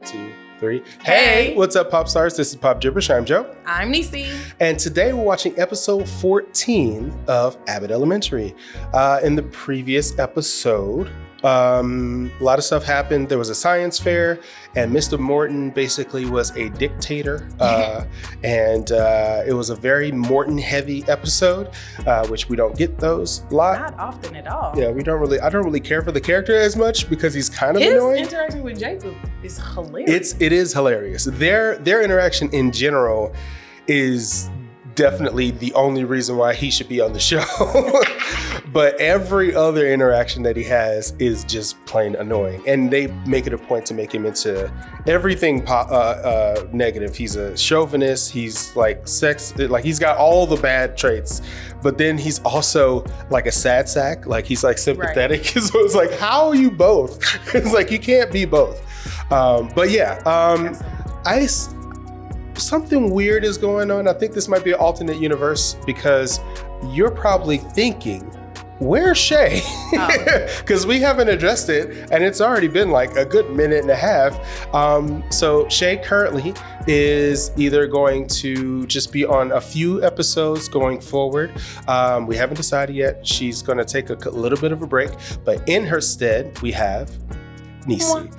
2, 3. Hey, what's up, pop stars? This is PopJibberish. I'm Joe. I'm Nisi. And today we're watching episode 14 of Abbott Elementary. In the previous episode, a lot of stuff happened. There was a science fair, and Mr. Morton basically was a dictator. And it was a very Morton-heavy episode, which we don't get those a lot. Not often at all. Yeah, I don't really care for the character as much because he's kind of annoying. His interaction with Jacob is hilarious. It is hilarious. Their interaction in general is definitely the only reason why he should be on the show. But every other interaction that he has is just plain annoying. And they make it a point to make him into everything negative. He's a chauvinist. He's like he's got all the bad traits. But then he's also like a sad sack. Like he's like sympathetic. Right. So it's like, how are you both? It's like, you can't be both. But yeah, something weird is going on. I think this might be an alternate universe because you're probably thinking, where's Shay? Because we haven't addressed it and it's already been like a good minute and a half. So Shay currently is either going to just be on a few episodes going forward. We haven't decided yet. She's going to take a little bit of a break, but in her stead, we have Nisi.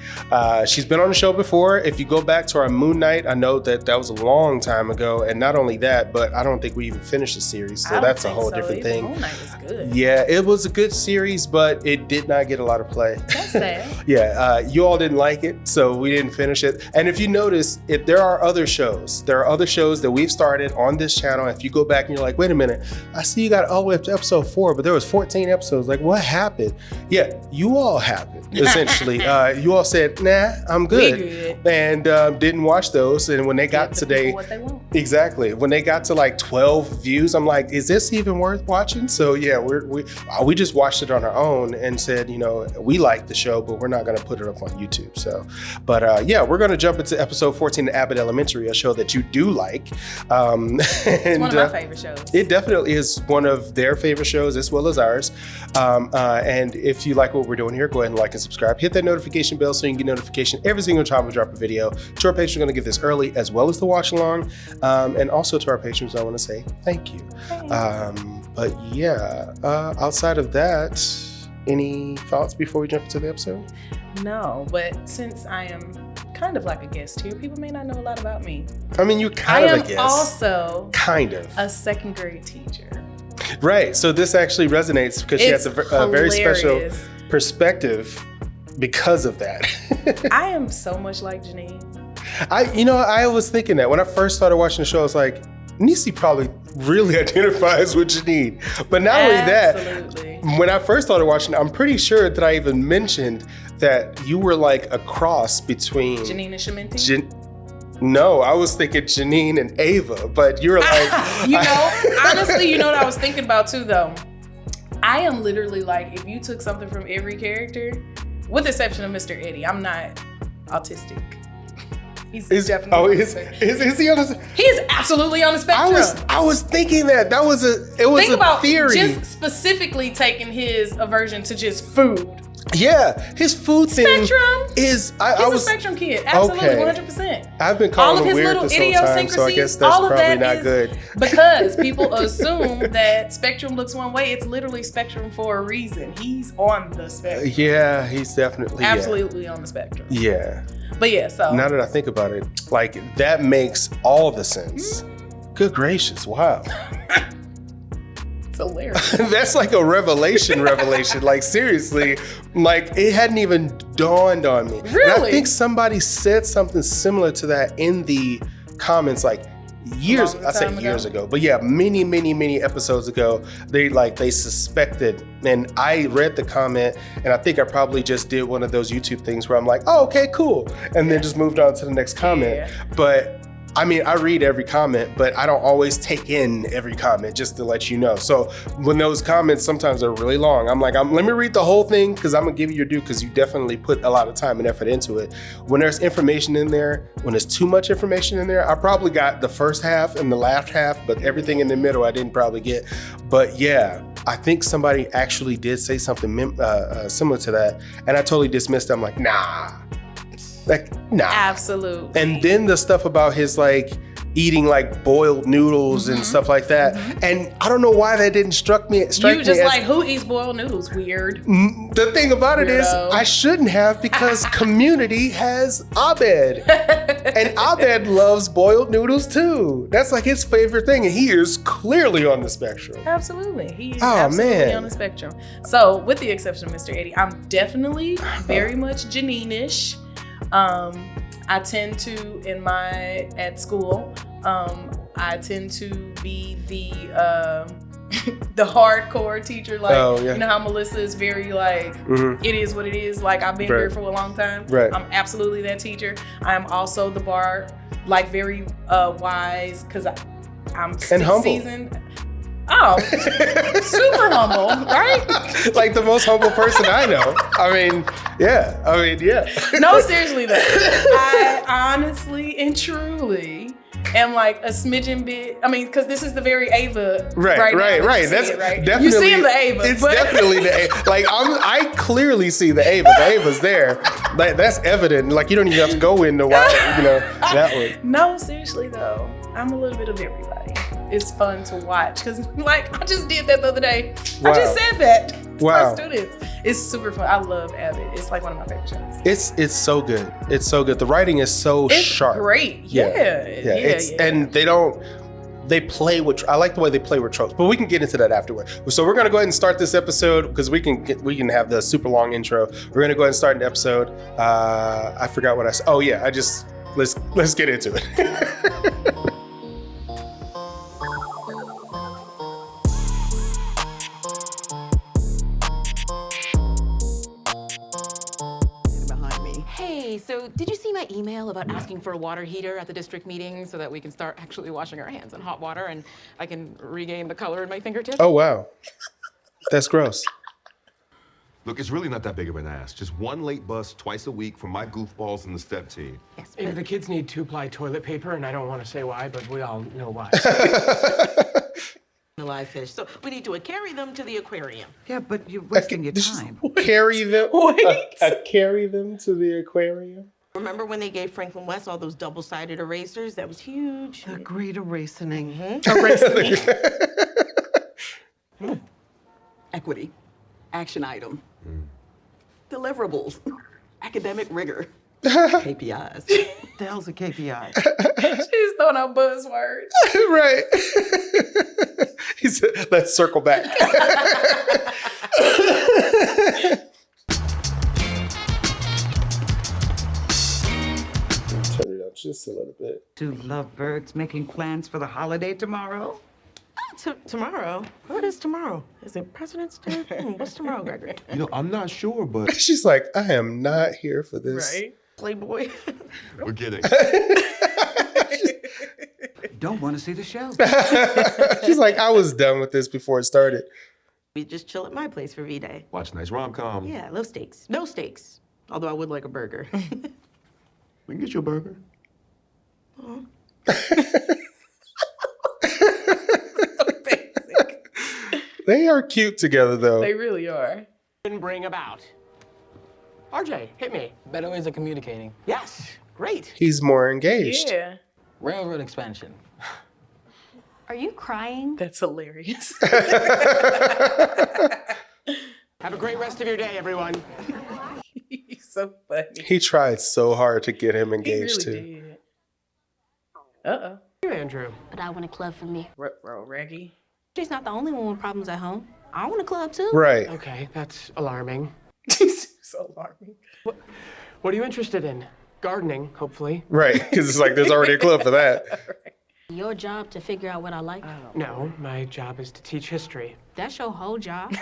She's been on the show before. If you go back to our Moon Knight, I know that was a long time ago, and not only that, but I don't think we even finished the series, so that's a whole different thing. Moon Knight was good. Yeah, it was a good series, but it did not get a lot of play. That's sad. Yeah, you all didn't like it, so we didn't finish it. And if you notice, there are other shows that we've started on this channel. If you go back and you're like, wait a minute, I see you got all the way up to episode 4, but there was 14 episodes. Like, what happened? Yeah, you all happened, essentially. You all said, nah, I'm good. And didn't watch those. And when they got today, what they want. Exactly. When they got to like 12 views, I'm like, is this even worth watching? So yeah, we just watched it on our own and said, we like the show, but we're not going to put it up on YouTube. So, but yeah, we're going to jump into episode 14 of Abbott Elementary, a show that you do like. It's one of my favorite shows. It definitely is one of their favorite shows as well as ours. And if you like what we're doing here, go ahead and like and subscribe. Hit that notification bell so you can get notification every single time we drop a video. To our patrons, we're going to give this early as well as the watch along. And also to our patrons, I want to say thank you. But yeah, outside of that, any thoughts before we jump into the episode? No, but since I am kind of like a guest here, people may not know a lot about me. I mean, you're kind of a guest. I am also kind of a second grade teacher. Right. So this actually resonates because she has a very special perspective because of that. I am so much like Janine. I was thinking that when I first started watching the show, I was like, Nisi probably really identifies with Janine. But not only that, when I first started watching, I'm pretty sure that I even mentioned that you were like a cross between Janine and Sheminti? No, I was thinking Janine and Ava, but you were like... honestly, you know what I was thinking about too, though? I am literally like, if you took something from every character, with the exception of Mr. Eddie, I'm not autistic. He's definitely on the spectrum. Is he on the spectrum? He is absolutely on the spectrum. I was thinking that. It was a theory. Just specifically taking his aversion to just food. Yeah, his food thing is... He's a spectrum kid. Absolutely, okay. 100%. I've been calling him weird this whole time, so I guess that's probably not good. Because people assume that spectrum looks one way. It's literally spectrum for a reason. He's on the spectrum. Yeah, he's definitely... Absolutely on the spectrum. Yeah. But yeah, so... Now that I think about it, like, that makes all the sense. Mm-hmm. Good gracious, wow. It's hilarious. That's like a revelation. Like, seriously, like, it hadn't even dawned on me. Really? And I think somebody said something similar to that in the comments, like, years ago, but yeah, many episodes ago, they suspected, and I read the comment, and I think I probably just did one of those YouTube things where I'm like, oh, okay, cool, and then just moved on to the next comment. Yeah. But I mean, I read every comment, but I don't always take in every comment, just to let you know. So when those comments sometimes are really long, I'm like, let me read the whole thing because I'm gonna give you your due because you definitely put a lot of time and effort into it. When there's information in there, when there's too much information in there, I probably got the first half and the last half, but everything in the middle I didn't probably get. But yeah, I think somebody actually did say something similar to that, and I totally dismissed it. I'm like, nah. Like, nah. Absolutely. And then the stuff about his like eating like boiled noodles and stuff like that. And I don't know why that didn't strike me. You just like, who eats boiled noodles? Weird. The thing about it is, Weirdo. I shouldn't have, because Community has Abed. And Abed loves boiled noodles too. That's like his favorite thing. And he is clearly on the spectrum. Absolutely. He is absolutely on the spectrum. So with the exception of Mr. Eddie, I'm definitely very much Janine-ish. I tend to, at school, I tend to be the hardcore teacher. Like, you know how Melissa is very like, it is what it is. Like, I've been here for a long time. Right. I'm absolutely that teacher. I'm also the bar, like very wise, because I'm still seasoned. Oh, super humble, right? Like the most humble person I know. I mean, yeah. No, seriously though. I honestly and truly am like a smidgen bit. I mean, because this is the very Ava. Right. That's right. definitely. You see him the Ava. It's definitely the Ava. Like I clearly see the Ava. The Ava's there. Like, that's evident. Like, you don't even have to go into that one. No, seriously though. I'm a little bit of everybody. It's fun to watch because, like, I just did that the other day. Wow. I just said that to Wow. my students. It's super fun. I love Abbott. It's like one of my favorite shows. It's so good. It's so good. The writing is so sharp. Great. Yeah. And they play with. I like the way they play with tropes, but we can get into that afterward. So we're gonna go ahead and start this episode because we can have the super long intro. We're gonna go ahead and start an episode. I forgot what I said. Oh yeah, let's get into it. So did you see my email about asking for a water heater at the district meeting so that we can start actually washing our hands in hot water and I can regain the color in my fingertips? Oh, wow. That's gross. Look, it's really not that big of an ask. Just one late bus twice a week for my goofballs and the step team. Yes, The kids need 2-ply toilet paper, and I don't want to say why, but we all know why. The live fish. So we need to carry them to the aquarium. Yeah, but you're wasting your time. Carry them. Carry them to the aquarium. Remember when they gave Franklin West all those double-sided erasers? That was huge. The great erasening. Equity. Action item. Deliverables. Academic rigor. KPIs. What the hell's a KPI? She's throwing out buzzwords. Right. He said, let's circle back. Turn it up just a little bit. Two lovebirds making plans for the holiday tomorrow? Tomorrow? What is tomorrow? Is it President's Day? What's tomorrow, Gregory? You know, I'm not sure, but She's like, I am not here for this. Right? Playboy. we're kidding. Don't want to see the show. She's like, I was done with this before it started. We just chill at my place for V-Day. Watch a nice rom-com. Yeah, low stakes. No stakes. Although I would like a burger. We can get you a burger. They are cute together, though. They really are. And bring about. RJ, hit me. Better ways of communicating. Yes, great. He's more engaged. Yeah. Railroad expansion. Are you crying? That's hilarious. Have a great rest of your day, everyone. He's so funny. He tried so hard to get him He engaged, really too. did. Uh-oh. You, Andrew. But I want a club for me. Reggie. She's not the only one with problems at home. I want a club too. Right. Okay, that's alarming. So alarming. What are you interested in? Gardening, hopefully. Right. Because it's like there's already a club for that. Your job to figure out what I like. No, my job is to teach history. That's your whole job.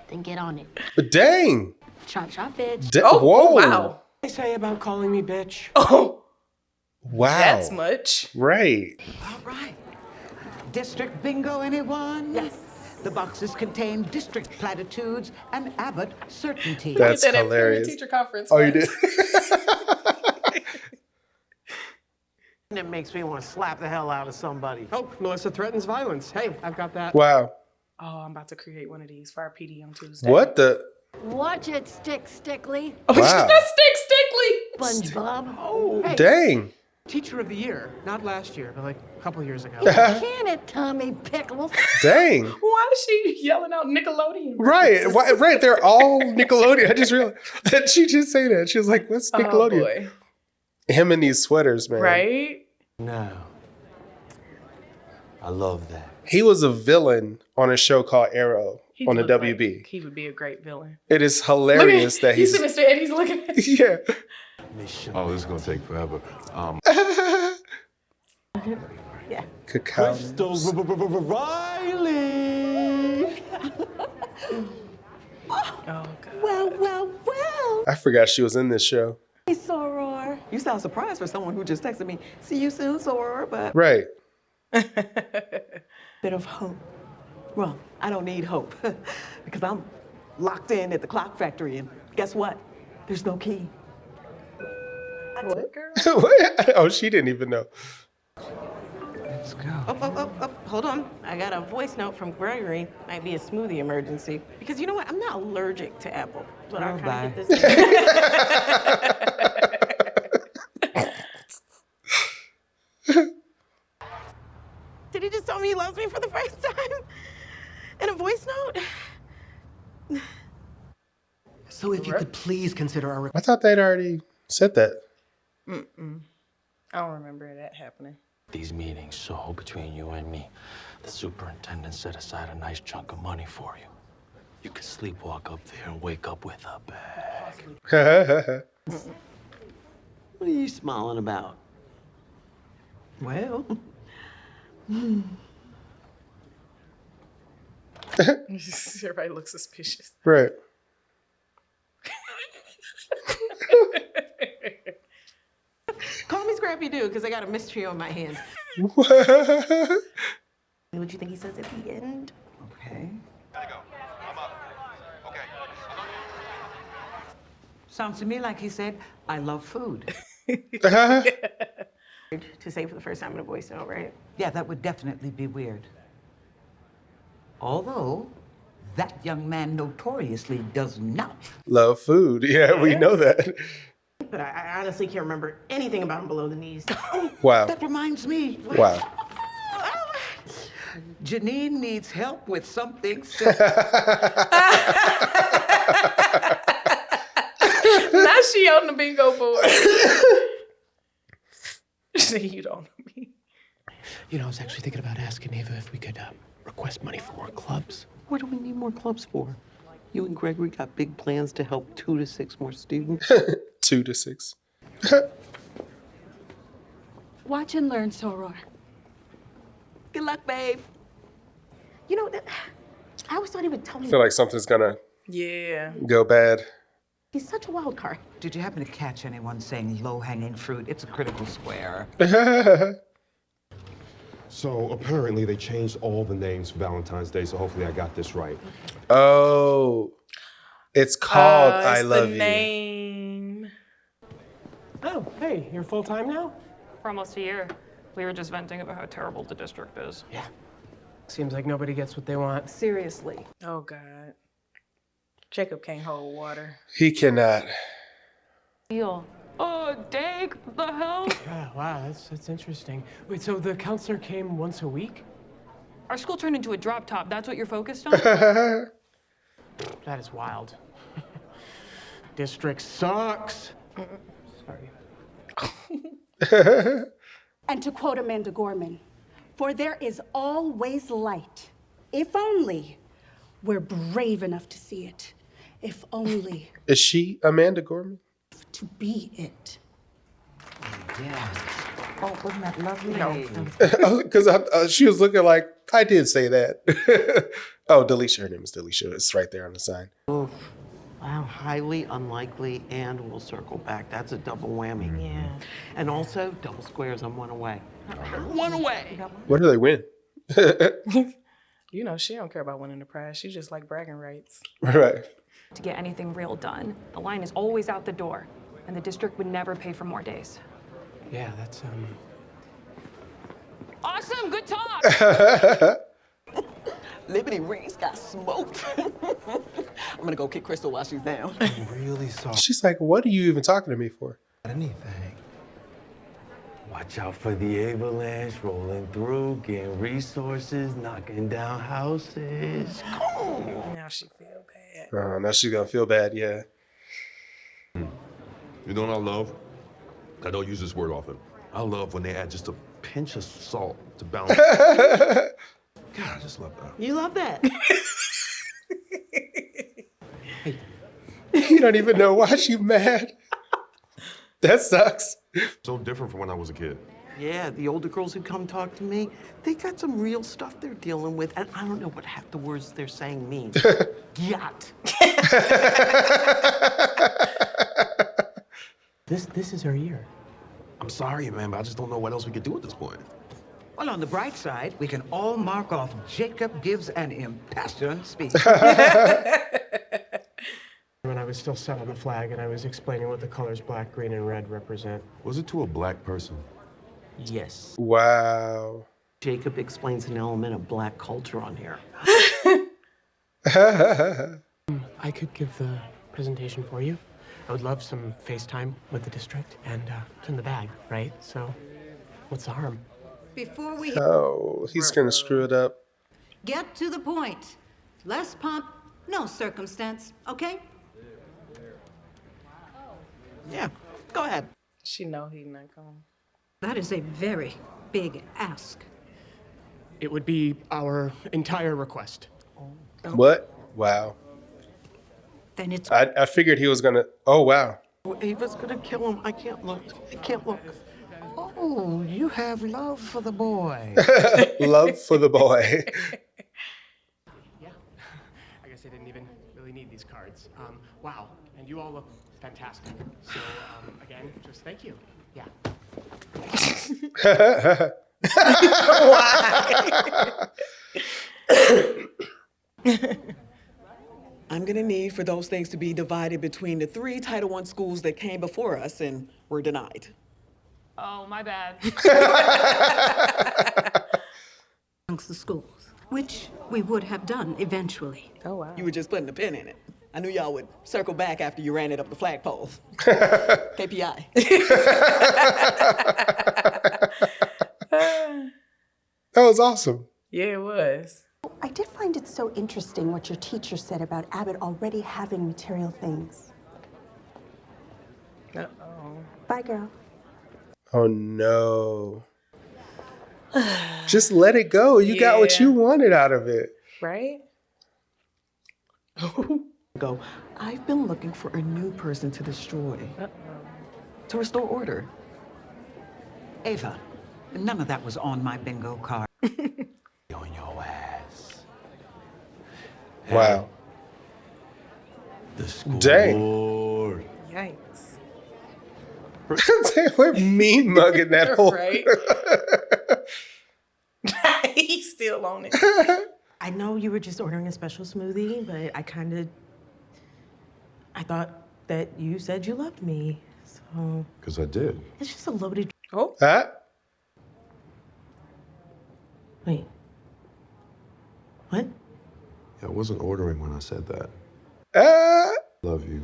Then get on it. But dang. Chop chop, bitch. Whoa. Wow. What they say about calling me bitch? Oh, Wow. that's much. Right. All right. District bingo, anyone? Yes. The boxes contain district platitudes and Abbott certainty. That's We did that at hilarious. Teacher conference. Oh, you did? And it makes me want to slap the hell out of somebody. Oh, Melissa threatens violence. Hey, I've got that. Wow. Oh, I'm about to create one of these for our PD on Tuesday. What the? Watch it, Stickly. Oh, Wow. that's Stickly. SpongeBob. Oh, hey. Dang. Teacher of the year. Not last year, but like a couple years ago. Can it, Tommy Pickles? Dang. Why is she yelling out Nickelodeon? Right. Right. They're all Nickelodeon. I just realized that she just say that. She was like, what's Nickelodeon? Oh, boy. Him in these sweaters, man. Right? No. I love that. He was a villain on a show called Arrow He on the looked WB. like he would be a great villain. It is hilarious that you he's. see Mr. Eddie's looking at Yeah. Oh, this is gonna take forever. Yeah. Cacao. Riley! Oh, God. Well. I forgot she was in this show. Hey, Soror. You sound surprised for someone who just texted me, see you soon, Soror, but Right. bit of hope. Well, I don't need hope because I'm locked in at the clock factory, and guess what? There's no key. What, girl? Oh, she didn't even know. Let's go. Hold on. I got a voice note from Gregory. Might be a smoothie emergency. Because you know what? I'm not allergic to apple. But I'm trying to get this. Did he just tell me he loves me for the first time? In a voice note? So if you could please consider our I thought they'd already said that. I don't remember that happening. These meetings, so between you and me, the superintendent set aside a nice chunk of money for you. You could sleepwalk up there and wake up with a bag. What are you smiling about? Well, Everybody looks suspicious. Right. Call me Scrappy Doo, because I got a mystery on my hands. What do you think he says at the end? okay. Gotta go. I'm up. Okay. Sounds to me like he said, I love food. To say for the first time in a voice note, right? Yeah, that would definitely be weird. Although, that young man notoriously does not. Love food. Yeah, we know that. But I honestly can't remember anything about him below the knees. Wow. That reminds me. Wow. Janine needs help with something. Now she on the bingo board. You don't know me. You know, I was actually thinking about asking Ava if we could request money for more clubs. What do we need more clubs for? You and Gregory got big plans to help 2 to 6 more students. 2 to 6. Watch and learn, Soror. Good luck, babe. You know, I always thought he would tell me I feel like something's gonna Yeah. go bad. he's such a wild card. Did you happen to catch anyone saying low-hanging fruit? It's a critical square. So apparently they changed all the names for Valentine's Day, so hopefully I got this right. Oh. It's called I It's Love the You. name. Oh, hey, you're full-time now? For almost a year. We were just venting about how terrible the district is. Yeah. Seems like nobody gets what they want. Seriously. Oh, God. Jacob can't hold water. He cannot. Deal. Oh, Dake, the hell? Yeah, wow, that's interesting. Wait, so the counselor came once a week? Our school turned into a drop top. That's what you're focused on? That is wild. District sucks. Sorry. And to quote Amanda Gorman, for there is always light, if only we're brave enough to see it. If only Is she Amanda Gorman? to be it. Yeah. Oh, wasn't that lovely? No. Because she was looking like, I did say that. Oh, Delisha. Her name is Delisha. It's right there on the sign. Wow, highly unlikely, and we'll circle back. That's a double whammy. Yeah. And also, double squares, I'm 1 away. One away. Where do they win? You know, she don't care about winning the prize. She just like bragging rights. Right. To get anything real done, the line is always out the door, and the district would never pay for more days. Yeah, that's, Awesome, good talk. Liberty Reese got smoked. I'm gonna go kick Crystal while she's down. I'm really sorry. She's like, what are you even talking to me for? Anything. Watch out for the avalanche rolling through, getting resources, knocking down houses. Come on. Now she feel bad. Now she's gonna feel bad, yeah. You know what I love? I don't use this word often. I love when they add just a pinch of salt to balance. God, I just love that. You love that? You don't even know why she's mad. That sucks. So different from when I was a kid. Yeah, the older girls who come talk to me, they got some real stuff they're dealing with, and I don't know what half the words they're saying mean. Yacht. This is her year. I'm sorry, man, but I just don't know what else we could do at this point. Well, on the bright side, we can all mark off Jacob gives an impassioned speech. When I was still set on the flag and I was explaining what the colors black, green, and red represent. Was it to a black person? Yes. Wow. Jacob explains an element of black culture on here. I could give the presentation for you. I would love some FaceTime with the district, and it's in the bag, right? So, what's the harm? Before we Oh, he's gonna screw it up. get to the point, less pomp, no circumstance, okay? Yeah, go ahead. She know he not going. That is a very big ask. It would be our entire request. What? Wow. Then it's I figured he was gonna. Oh wow. Ava's gonna kill him. I can't look. I can't look. Oh, you have love for the boy. Love for the boy. Yeah. I guess I didn't even really need these cards. Wow. And you all look fantastic. So, again, just thank you. Yeah. I'm gonna need for those things to be divided between the 3 Title I schools that came before us and were denied. Oh, my bad. amongst the schools, which we would have done eventually. Oh, wow. You were just putting a pin in it. I knew y'all would circle back after you ran it up the flagpole. KPI. That was awesome. Yeah, it was. I did find it so interesting what your teacher said about Abbott already having material things. Uh-oh. Bye, girl. Oh no. Just let it go. You got what you wanted out of it. Right? Go, I've been looking for a new person to destroy. To restore order. Ava, none of that was on my bingo card. On your ass. Wow. The school Dang. board. Yikes. We're mean mugging that whole. Right? He's still on it. I know you were just ordering a special smoothie, but I thought that you said you loved me, so. Because I did. It's just a loaded. Oh. Huh? Wait. What? Yeah, I wasn't ordering when I said that. Love you.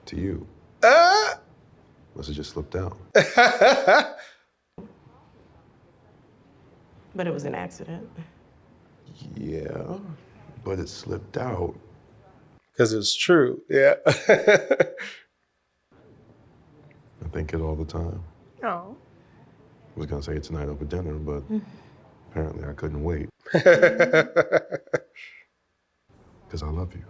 To you. Must have just slipped out. But it was an accident. Yeah, but it slipped out. Because it's true. Yeah. I think it all the time. Oh. I was gonna say it tonight over dinner, but apparently I couldn't wait. Because I love you.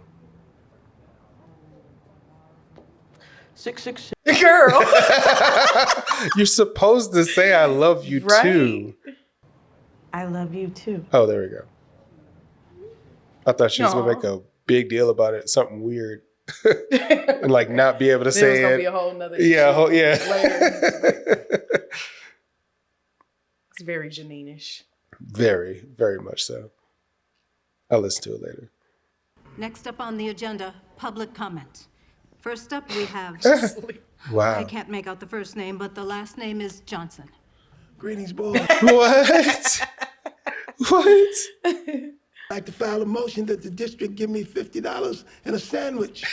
666. Girl. You're supposed to say I love you too. I love you too. Oh, there we go. I thought she was Aw. gonna make a big deal about it, something weird. And like not be able to say There was gonna it. be a whole nother Yeah, shit yeah. later. It's very Janine-ish. Very, very much so. I'll listen to it later. Next up on the agenda, public comment. First up, we have... Wow. I can't make out the first name, but the last name is Johnson. Greetings, boy. What? What? I'd like to file a motion that the district give me $50 and a sandwich.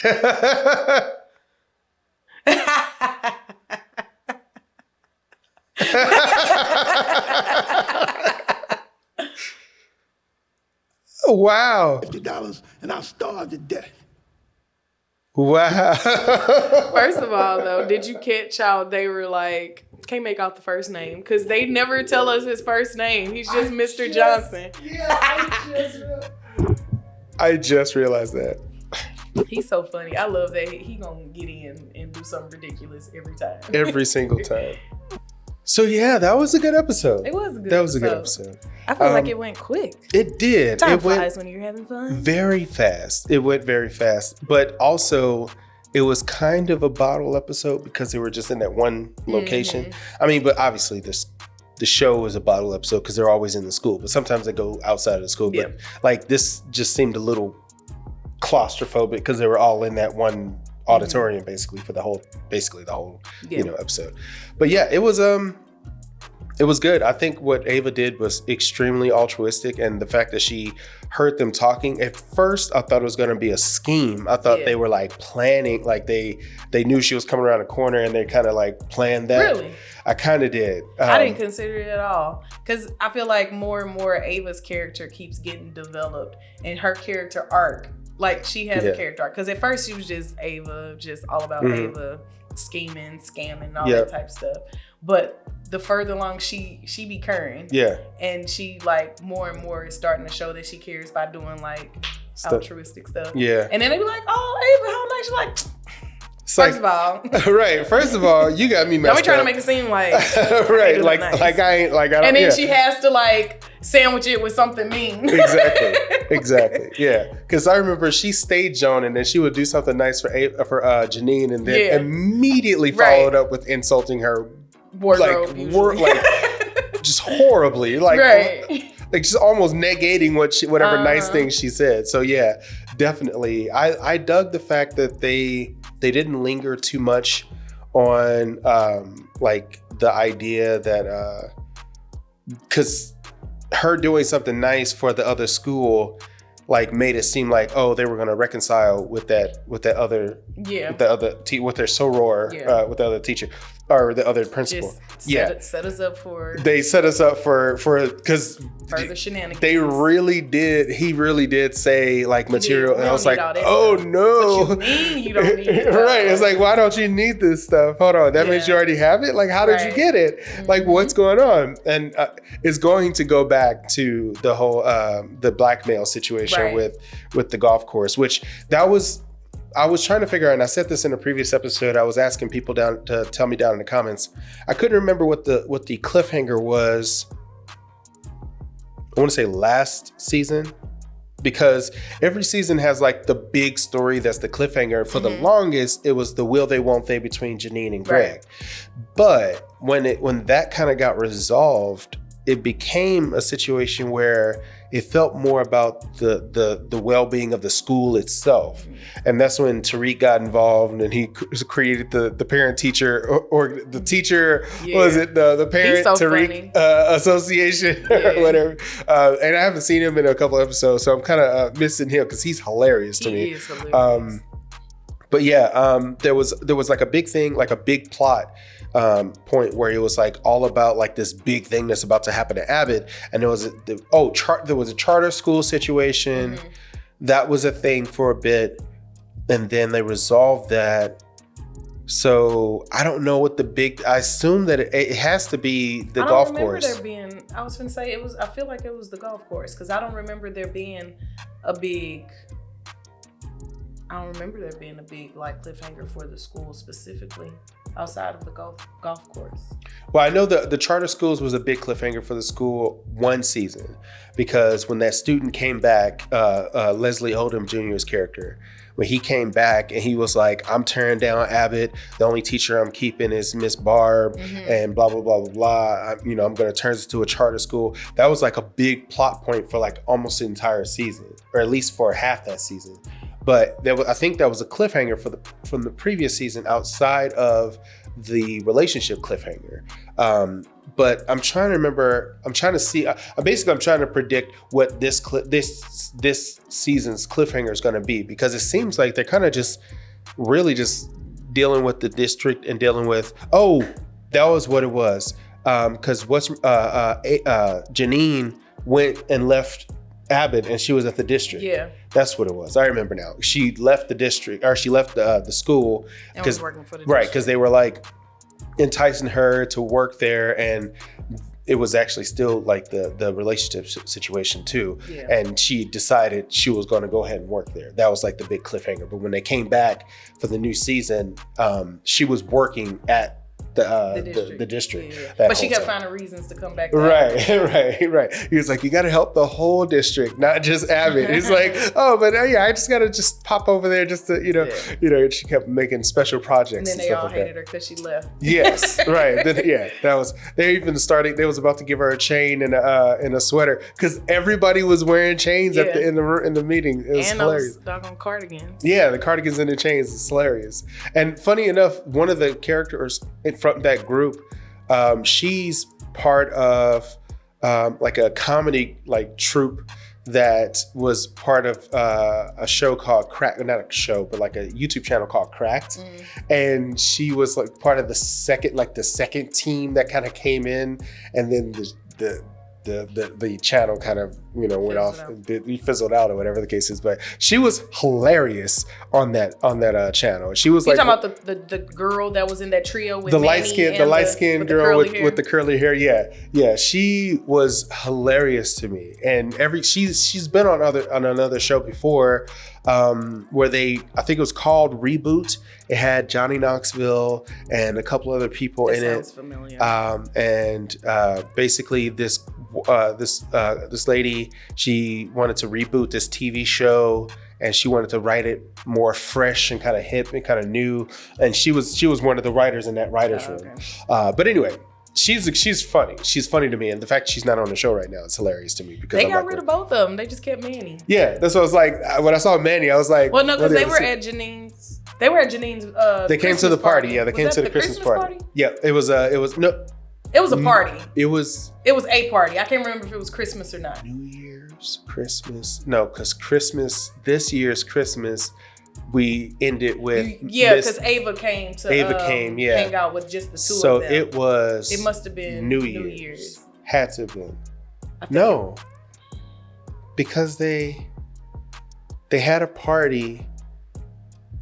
Wow. $50 and I'll starve to death. Wow. First of all, though, did you catch how they were like, can't make out the first name? Because they never tell us his first name. He's just Mr. Johnson. I just realized that. He's so funny. I love that he gonna get in and do something ridiculous every time. Every single time. So yeah, that was a good episode. It was a good That was a good episode. episode. I feel like it went quick. It did. Time It went flies when you're having fun. very fast. It went very fast. But also, it was kind of a bottle episode because they were just in that one location. I mean, but obviously the show is a bottle episode because they're always in the school. But sometimes they go outside of the school. But like this just seemed a little claustrophobic because they were all in that one auditorium basically for the whole episode. But yeah, it was good. I think what Ava did was extremely altruistic, and the fact that she heard them talking, at first I thought it was going to be a scheme. I thought they were like planning, like they knew she was coming around the corner and they kind of like planned that. Really? I kind of did. I didn't consider it at all because I feel like more and more Ava's character keeps getting developed and her character arc. Like she has a character arc because at first she was just Ava, just all about Ava scheming, scamming, all that type of stuff. But the further along she be current, and she like more and more is starting to show that she cares by doing like altruistic stuff. Yeah, and then they be like, "Oh, Ava, how nice!" You're like, first of all, right. First of all, you got me messed up. Don't be trying to make it seem like right, like I ain't like I don't. And then she has to like sandwich it with something mean. Exactly. Yeah, because I remember she staged on, and then she would do something nice for Janine, and then immediately followed up with insulting her wardrobe, like just horribly, like just almost negating whatever nice things she said. So yeah, definitely, I dug the fact that they didn't linger too much on like the idea that because her doing something nice for the other school like made it seem like they were going to reconcile with that other with their soror with the other teacher or the other principal. Set us up for. They set us up for because further shenanigans. He really did say like material, and I was like, oh no. What you mean you don't need it? Right. It's like, why don't you need this stuff? Hold on. That means you already have it? Like, how did you get it? Like, what's going on? And it's going to go back to the whole the blackmail situation with the golf course, which I was trying to figure out, and I said this in a previous episode. I was asking people down to tell me down in the comments. I couldn't remember what the cliffhanger was. I want to say last season, because every season has like the big story that's the cliffhanger. For the longest, it was the will they, won't they between Janine and Greg. But when that kind of got resolved, it became a situation where it felt more about the well-being of the school itself. And that's when Tariq got involved, and he created the parent-teacher or the teacher, was it the parent Tariq association or whatever. And I haven't seen him in a couple episodes, so I'm kind of missing him because he's hilarious to me. He is hilarious. But yeah, there was like a big thing, like a big plot point where it was like all about like this big thing that's about to happen to Abbott, and there was a charter school situation that was a thing for a bit, and then they resolved that. So I don't know what I assume that it has to be the golf course. I was gonna say it was. I feel like it was the golf course because I don't remember there being a big like cliffhanger for the school specifically outside of the golf course. Well, I know the charter schools was a big cliffhanger for the school one season, because when that student came back, Leslie Odom Jr.'s character, when he came back and he was like, I'm tearing down Abbott. The only teacher I'm keeping is Miss Barb, and blah, blah, blah, blah, blah. I'm going to turn this to a charter school. That was like a big plot point for like almost the entire season, or at least for half that season. But I think that was a cliffhanger from the previous season outside of the relationship cliffhanger. But I'm trying to remember. I'm trying to see. Basically, I'm trying to predict what this season's cliffhanger is going to be, because it seems like they're kind of just really just dealing with the district and dealing with. Oh, that was what it was. Because Janine went and left Abbott, and she was at the district. Yeah, that's what it was. I remember now. She left the district, or she left the school and was working for the right, district. because they were like enticing her to work there, and it was actually still like the relationship situation too. Yeah. And she decided she was going to go ahead and work there. That was like the big cliffhanger. But when they came back for the new season, she was working at the district. Yeah. But she kept finding reasons to come back. Right. He was like, you got to help the whole district, not just Abbott. He's like, oh, but yeah, I just got to just pop over there just to, and she kept making special projects. And then they all hated her because she left. Yes, right. Then, that was, they was about to give her a chain and a sweater, because everybody was wearing chains in the meeting. It was hilarious. Those doggone cardigans. Yeah, the cardigans and the chains is hilarious. And funny enough, one of the characters from that group, she's part of like a comedy like troupe that was part of a show called Cracked, not a show, but like a YouTube channel called Cracked. And she was like part of the second team that kind of came in, and then the channel kind of went off, fizzled out or whatever the case is. But she was hilarious on that channel. She was talking about the girl that was in that trio with the light skinned girl with the curly hair. Yeah, she was hilarious to me. And she's been on another show before, where I think it was called Reboot. It had Johnny Knoxville and a couple other people in it. Sounds familiar. And basically this lady, she wanted to reboot this TV show, and she wanted to write it more fresh and kind of hip and kind of new. And she was one of the writers in that writer's room. But anyway, she's funny. She's funny to me, and the fact she's not on the show right now is hilarious to me, because they got rid of both of them. They just kept Manny. Yeah, that's what I was like. When I saw Manny, I was like, well, no, because they were at Janine's. They were at Janine's. They came to the party. Yeah, they came to the Christmas party. Yeah, it was a party. It was a party. I can't remember if it was Christmas or not. New Year's, Christmas. No, because this year's Christmas, we ended with because Ava came to hang out with just the two of them. So it must have been New Year's. Had to have been. No, because they had a party.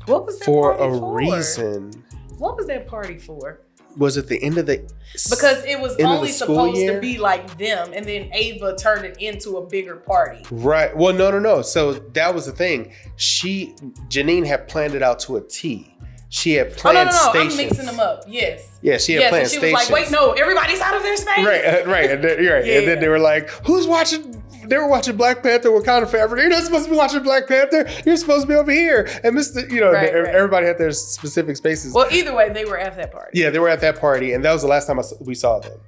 What was that for party a reason? What was that party for? Was it the end of the? Because it was only supposed to be like them, and then Ava turned it into a bigger party. Right. Well, no. So that was the thing. Janine had planned it out to a T. She had planned stations. I'm mixing them up. Yes. Yeah, she had planned stations. She was like, wait, no, everybody's out of their space. Right. And then, And then they were like, who's watching? They were watching Black Panther, Wakanda Forever. You're not supposed to be watching Black Panther. You're supposed to be over here. And everybody had their specific spaces. Well, either way, they were at that party. Yeah, they were at that party, and that was the last time we saw them.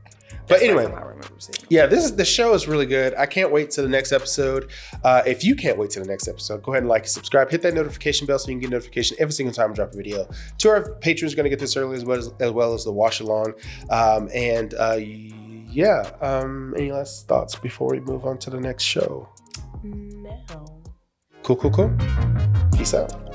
But anyway, I remember seeing them. Yeah, the show is really good. I can't wait to the next episode. If you can't wait to the next episode, go ahead and like and subscribe. Hit that notification bell so you can get notification every single time I drop a video. To our patrons, going to get this early as well as the watch along. Any last thoughts before we move on to the next show? No. Cool. Peace out.